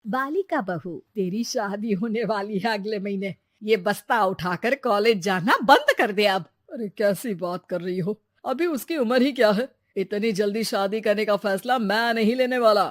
बालिका बहू, तेरी शादी होने वाली है अगले महीने। ये बस्ता उठाकर कॉलेज जाना बंद कर दे अब। अरे कैसी बात कर रही हो, अभी उसकी उम्र ही क्या है। इतनी जल्दी शादी करने का फैसला मैं नहीं लेने वाला।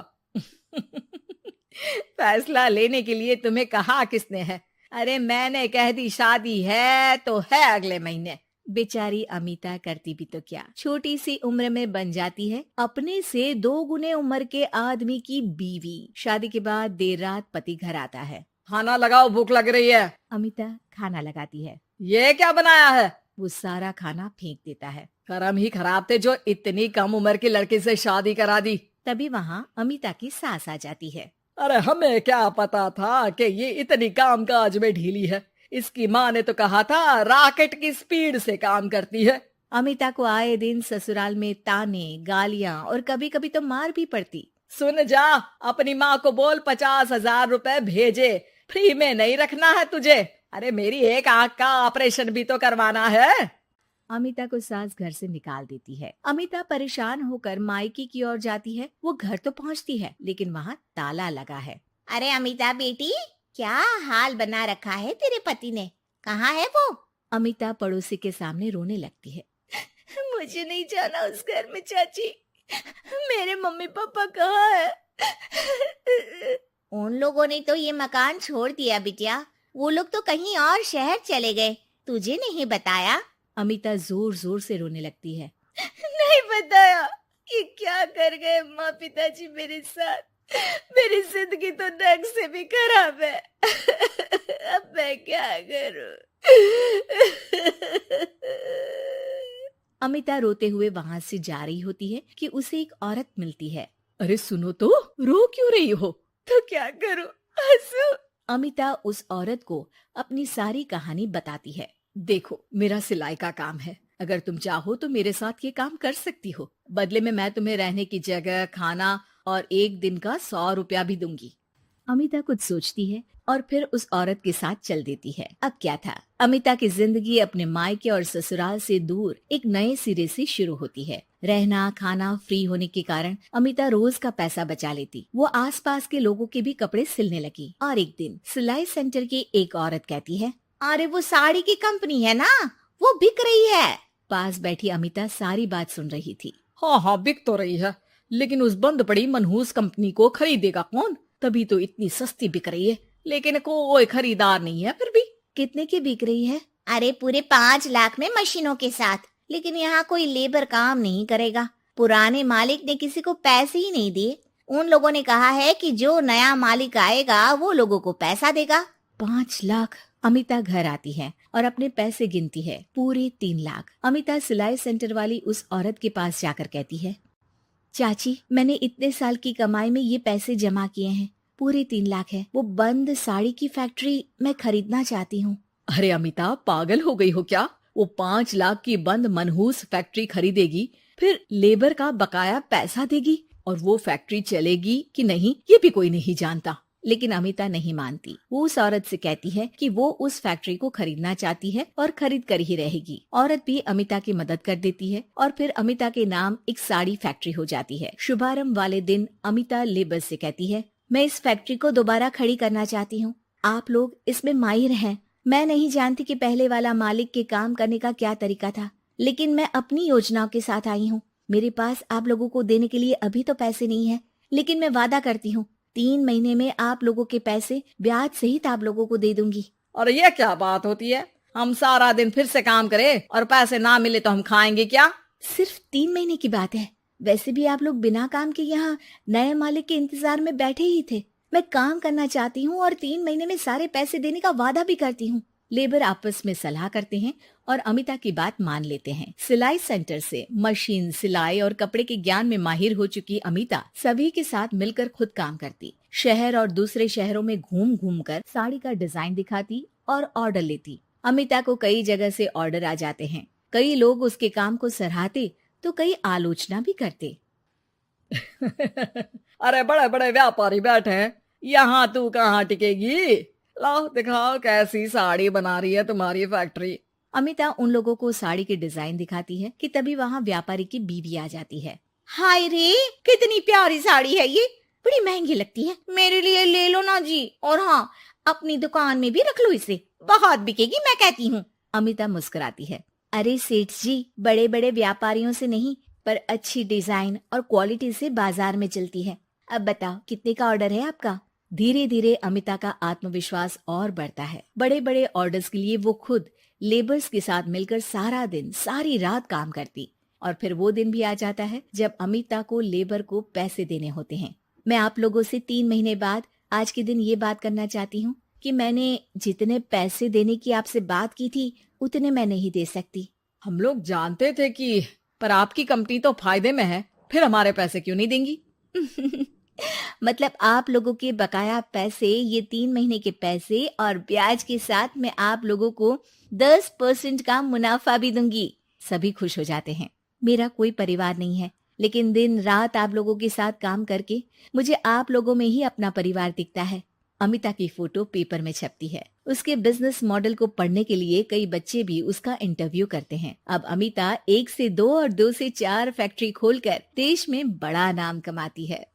फैसला लेने के लिए तुम्हें कहा किसने है? अरे मैंने कह दी शादी है तो है अगले महीने। बेचारी अमिता करती भी तो क्या, छोटी सी उम्र में बन जाती है अपने से 2 गुने उम्र के आदमी की बीवी। शादी के बाद देर रात पति घर आता है। खाना लगाओ, भूख लग रही है। अमिता खाना लगाती है। ये क्या बनाया है? वो सारा खाना फेंक देता है। कर्म ही खराब थे जो इतनी कम उम्र के लड़के से शादी करा दी। तभी वहाँ अमिता की सास आ जाती है। अरे हमें क्या पता था कि ये इतनी कामकाज में ढीली है। इसकी माँ ने तो कहा था रॉकेट की स्पीड से काम करती है। अमिता को आए दिन ससुराल में ताने, गालियां और कभी कभी तो मार भी पड़ती। सुन जा, अपनी माँ को बोल 50,000 रुपए भेजे, फ्री में नहीं रखना है तुझे। अरे मेरी एक आंख का ऑपरेशन भी तो करवाना है। अमिता को सास घर से निकाल देती है। अमिता परेशान होकर मायके की ओर जाती है। वो घर तो पहुंचती है लेकिन वहाँ ताला लगा है। अरे अमिता बेटी, क्या हाल बना रखा है तेरे पति ने? कहाँ है वो? अमिता पड़ोसी के सामने रोने लगती है। मुझे नहीं जाना उस घर में चाची। मेरे मम्मी पापा कहाँ है? उन लोगों ने तो ये मकान छोड़ दिया बिटिया। वो लोग तो कहीं और शहर चले गए। तुझे नहीं बताया? अमिता जोर जोर से रोने लगती है। नहीं बताया? ये क्या कर गए माँ पिताजी मेरे साथ? मेरी जिंदगी तो ढंग से भी खराब है। अब मैं क्या करूं? अमिता रोते हुए वहाँ से जा रही होती है कि उसे एक औरत मिलती है। अरे सुनो तो, रो क्यों रही हो? तो क्या करूं? हंसू? अमिता उस औरत को अपनी सारी कहानी बताती है। देखो, मेरा सिलाई का काम है। अगर तुम चाहो तो मेरे साथ ये काम कर सकती हो। बदले में मैं तुम्हें रहने की जगह, खाना और 1 दिन का 100 रुपया भी दूंगी। अमिता कुछ सोचती है और फिर उस औरत के साथ चल देती है। अब क्या था, अमिता की जिंदगी अपने मायके और ससुराल से दूर एक नए सिरे से शुरू होती है। रहना खाना फ्री होने के कारण अमिता रोज का पैसा बचा लेती। वो आसपास के लोगों के भी कपड़े सिलने लगी। और एक दिन सिलाई सेंटर की एक औरत कहती है, अरे वो साड़ी की कंपनी है ना, वो बिक रही है। पास बैठी अमिता सारी बात सुन रही थी। हाँ हाँ, बिक तो रही है, लेकिन उस बंद पड़ी मनहूस कंपनी को खरीदेगा कौन? तभी तो इतनी सस्ती बिक रही है, लेकिन कोई खरीदार नहीं है। फिर भी कितने की बिक रही है? अरे पूरे 5 लाख में मशीनों के साथ। लेकिन यहाँ कोई लेबर काम नहीं करेगा। पुराने मालिक ने किसी को पैसे ही नहीं दिए। उन लोगों ने कहा है कि जो नया मालिक आएगा वो लोगों को पैसा देगा। 5 लाख। अमिता घर आती है और अपने पैसे गिनती है। पूरे 3 लाख। अमिता सिलाई सेंटर वाली उस औरत के पास जाकर कहती है, चाची, मैंने इतने साल की कमाई में ये पैसे जमा किए हैं। पूरे 3 लाख है। वो बंद साड़ी की फैक्ट्री मैं खरीदना चाहती हूँ। अरे अमिता, पागल हो गई हो क्या? वो 5 लाख की बंद मनहूस फैक्ट्री खरीदेगी, फिर लेबर का बकाया पैसा देगी, और वो फैक्ट्री चलेगी कि नहीं ये भी कोई नहीं जानता। लेकिन अमिता नहीं मानती। वो उस औरत से कहती है कि वो उस फैक्ट्री को खरीदना चाहती है और खरीद कर ही रहेगी। औरत भी अमिता की मदद कर देती है और फिर अमिता के नाम एक साड़ी फैक्ट्री हो जाती है। शुभारंभ वाले दिन अमिता लेबर से कहती है, मैं इस फैक्ट्री को दोबारा खड़ी करना चाहती हूँ। आप लोग इसमें माहिर हैं। मैं नहीं जानती कि पहले वाला मालिक के काम करने का क्या तरीका था, लेकिन मैं अपनी योजनाओं के साथ आई हूँ। मेरे पास आप लोगों को देने के लिए अभी तो पैसे नहीं है, लेकिन मैं वादा करती हूँ 3 महीने में आप लोगों के पैसे ब्याज सहित आप लोगों को दे दूंगी। और ये क्या बात होती है? हम सारा दिन फिर से काम करें और पैसे ना मिले तो हम खाएंगे क्या? सिर्फ 3 महीने की बात है। वैसे भी आप लोग बिना काम के यहाँ नए मालिक के इंतजार में बैठे ही थे। मैं काम करना चाहती हूँ और 3 महीने में सारे पैसे देने का वादा भी करती हूँ। लेबर आपस में सलाह करते हैं और अमिता की बात मान लेते हैं। सिलाई सेंटर से मशीन, सिलाई और कपड़े के ज्ञान में माहिर हो चुकी अमिता सभी के साथ मिलकर खुद काम करती। शहर और दूसरे शहरों में घूम घूम कर साड़ी का डिजाइन दिखाती और ऑर्डर लेती। अमिता को कई जगह से ऑर्डर आ जाते हैं। कई लोग उसके काम को सराहते तो कई आलोचना भी करते। अरे बड़े बड़े व्यापारी बैठे हैं, यहाँ तू कहाँ टिकेगी? लाओ दिखाओ कैसी साड़ी बना रही है तुम्हारी फैक्ट्री। अमिता उन लोगों को साड़ी के डिजाइन दिखाती है कि तभी वहाँ व्यापारी की बीवी आ जाती है। हाय रे, कितनी प्यारी साड़ी है ये। बड़ी महंगी लगती है, मेरे लिए ले लो ना जी। और हाँ, अपनी दुकान में भी रख लो इसे, बहुत बिकेगी मैं कहती हूँ। अमिता मुस्कुराती है। अरे सेठ जी, बड़े बड़े व्यापारियों से नहीं, पर अच्छी डिजाइन और क्वालिटी से बाजार में चलती है। अब बताओ कितने का ऑर्डर है आपका? धीरे धीरे अमिता का आत्मविश्वास और बढ़ता है। बड़े बड़े ऑर्डर्स के लिए वो खुद लेबर्स के साथ मिलकर सारा दिन सारी रात काम करती। और फिर वो दिन भी आ जाता है जब अमिता को लेबर को पैसे देने होते हैं। मैं आप लोगों से 3 महीने बाद आज के दिन ये बात करना चाहती हूँ कि मैंने जितने पैसे देने की आपसे बात की थी उतने मैं नहीं दे सकती। हम लोग जानते थे कि पर आपकी कंपनी तो फायदे में है, फिर हमारे पैसे क्यों नहीं देंगी? मतलब आप लोगों के बकाया पैसे, ये 3 महीने के पैसे और ब्याज के साथ मैं आप लोगों को 10% का मुनाफा भी दूंगी। सभी खुश हो जाते हैं। मेरा कोई परिवार नहीं है, लेकिन दिन रात आप लोगों के साथ काम करके मुझे आप लोगों में ही अपना परिवार दिखता है। अमिता की फोटो पेपर में छपती है। उसके बिजनेस मॉडल को पढ़ने के लिए कई बच्चे भी उसका इंटरव्यू करते हैं। अब अमिता 1 से 2 और 2 से 4 फैक्ट्री खोलकर देश में बड़ा नाम कमाती है।